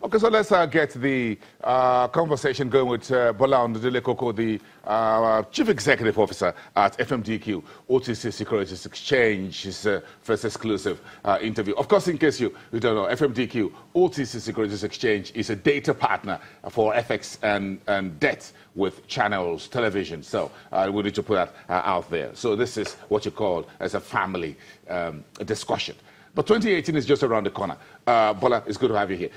Okay, so let's get the conversation going with Bola Ondudele-Koko, the Chief Executive Officer at FMDQ, OTC Securities Exchange, his first exclusive interview. Of course, in case you don't know, FMDQ, OTC Securities Exchange, is a data partner for FX and debt with channels, television. So we need to put that out there. So this is what you call as a family discussion. But 2018 is just around the corner. Bola, it's good to have you here.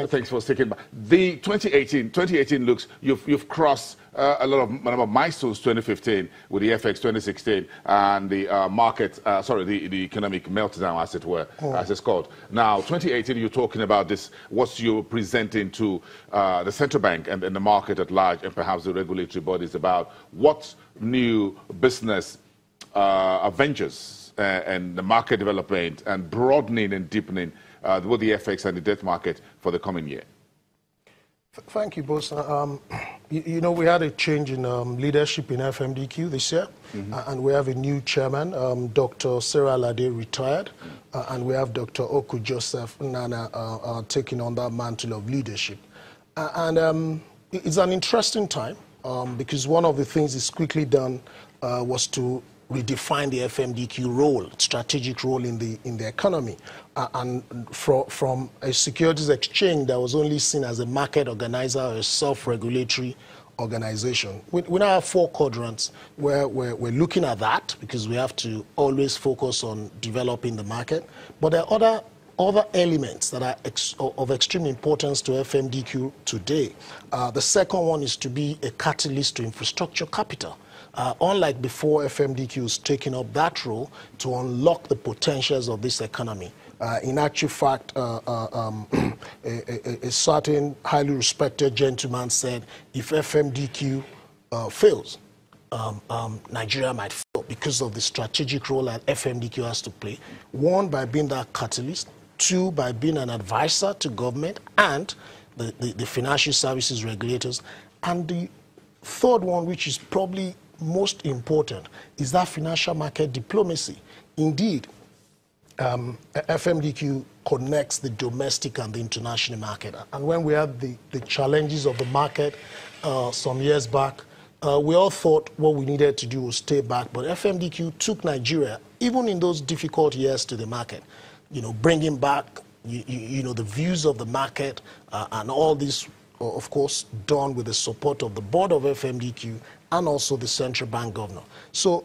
Thanks for sticking by. The 2018 looks, you've crossed a number of milestones. 2015 with the FX, 2016 and the the economic meltdown, as it were, as it's called. Now, 2018, you're talking about this, what you're presenting to the central bank and the market at large, and perhaps the regulatory bodies, about what new business ventures and the market development and broadening and deepening both the FX and the debt market for the coming year. Thank you, boss. You know, we had a change in leadership in FMDQ this year, and we have a new chairman, Dr. Sarah Lade, retired, and we have Dr. Oku Joseph Nana taking on that mantle of leadership. It's an interesting time because one of the things that's quickly done was to redefine the FMDQ role, strategic role in the economy, and from a securities exchange that was only seen as a market organizer or a self-regulatory organization. We now have 4 quadrants where we're looking at that, because we have to always focus on developing the market. But there are other elements that are of extreme importance to FMDQ today. The second one is to be a catalyst to infrastructure capital. Unlike before, FMDQ is taking up that role to unlock the potentials of this economy. In actual fact, a certain highly respected gentleman said, if FMDQ fails, Nigeria might fail because of the strategic role that FMDQ has to play. 1, by being that catalyst. 2, by being an advisor to government and the financial services regulators. And the third one, which is probably most important, is that financial market diplomacy. Indeed, FMDQ connects the domestic and the international market. And when we had the challenges of the market some years back, we all thought what we needed to do was stay back. But FMDQ took Nigeria, even in those difficult years, to the market. You know, bringing back, you know, the views of the market and all this, of course, done with the support of the board of FMDQ and also the central bank governor. So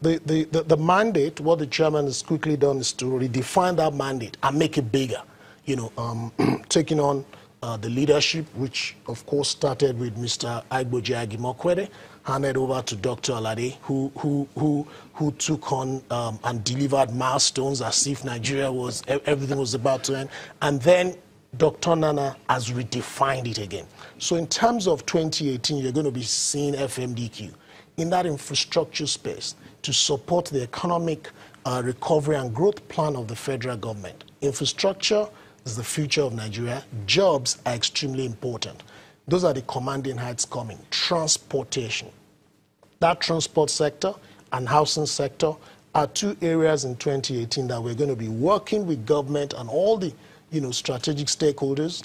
the mandate, what the chairman has quickly done is to redefine that mandate and make it bigger. You know, taking on the leadership, which of course started with Mr. Aigboje Agimokwede, handed over to Dr. Alade, who took on and delivered milestones as if Nigeria was, everything was about to end. And then Dr. Nana has redefined it again. So in terms of 2018, you're going to be seeing FMDQ in that infrastructure space to support the economic recovery and growth plan of the federal government. Infrastructure is the future of Nigeria. Jobs are extremely important. Those are the commanding heights coming. Transportation. That transport sector and housing sector are 2 areas in 2018 that we're going to be working with government and all the strategic stakeholders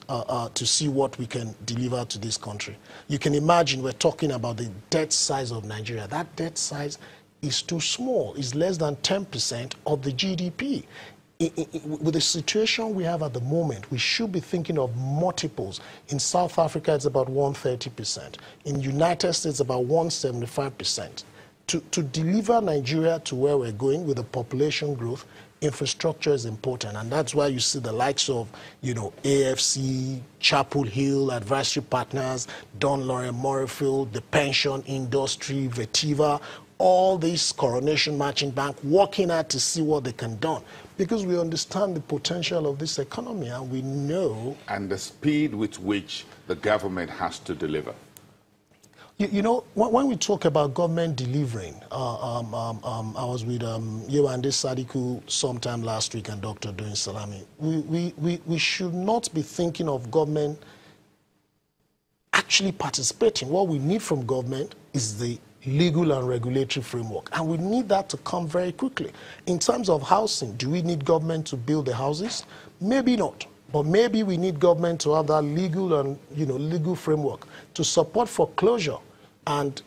to see what we can deliver to this country. You can imagine we're talking about the debt size of Nigeria. That debt size is too small. It's less than 10% of the GDP. With the situation we have at the moment, we should be thinking of multiples. In South Africa, it's about 130%. In United States, about 175%. To deliver Nigeria to where we're going with the population growth, infrastructure is important, and that's why you see the likes of, AFC, Chapel Hill, Advisory Partners, Don Lauren Morrifield, the pension industry, Vetiva, all these Coronation Marching Bank working out to see what they can do, because we understand the potential of this economy, and we know. And the speed with which the government has to deliver. You know, when we talk about government delivering, I was with Yewande Sadiku sometime last week and Dr. Doyin Salami. We should not be thinking of government actually participating. What we need from government is the legal and regulatory framework, and we need that to come very quickly. In terms of housing, do we need government to build the houses? Maybe not. But maybe we need government to have that legal and, legal framework to support foreclosure and,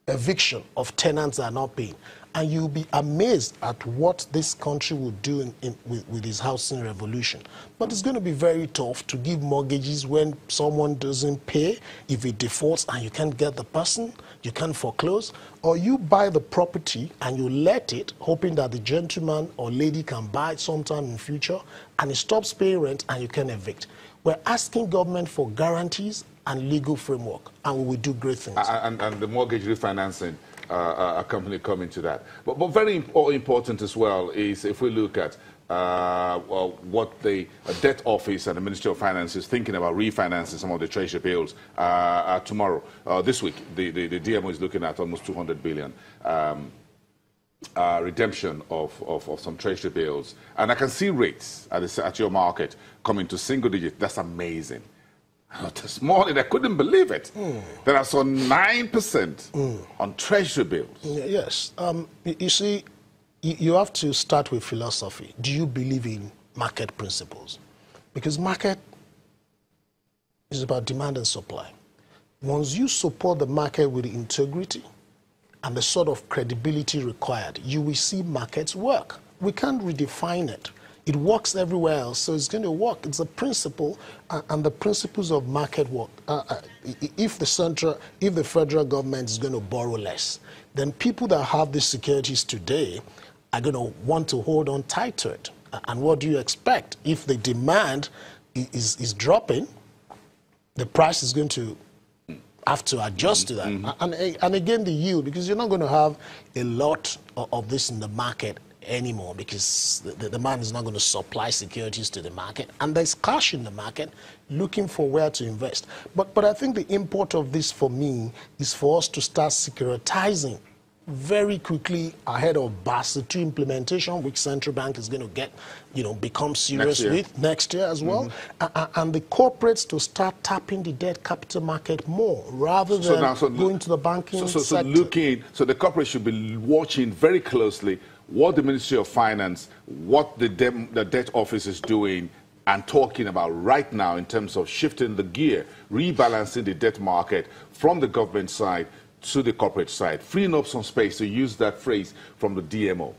eviction of tenants that are not paying. And you'll be amazed at what this country will do with this housing revolution. But it's going to be very tough to give mortgages when someone doesn't pay, if it defaults and you can't get the person, you can't foreclose, or you buy the property and you let it, hoping that the gentleman or lady can buy it sometime in the future, and it stops paying rent and you can evict. We're asking government for guarantees and legal framework, and we will do great things. And the mortgage refinancing a company coming to that. But very important as well is if we look at what the debt office and the Ministry of Finance is thinking about refinancing some of the treasury bills tomorrow. This week, the DMO is looking at almost 200 billion redemption of some treasury bills. And I can see rates at your market coming to single digit. That's amazing. This morning, I couldn't believe it. That I saw 9% on treasury bills. Yes. You see, you have to start with philosophy. Do you believe in market principles? Because market is about demand and supply. Once you support the market with the integrity and the sort of credibility required, you will see markets work. We can't redefine it. It works everywhere else, so it's going to work. It's a principle, and the principles of market work. If the federal government is going to borrow less, then people that have these securities today are going to want to hold on tight to it. And what do you expect? If the demand is dropping, the price is going to have to adjust to that. And again, the yield, because you're not going to have a lot of this in the market anymore, because the man is not going to supply securities to the market, and there's cash in the market looking for where to invest. But I think the import of this for me is for us to start securitizing very quickly ahead of Basel II implementation, which central bank is going to get, become serious with next year as well, and the corporates to start tapping the debt capital market more rather than going to the banking sector. So the corporates should be watching very closely what the Ministry of Finance, what the debt office is doing and talking about right now in terms of shifting the gear, rebalancing the debt market from the government side to the corporate side, freeing up some space, to use that phrase from the DMO.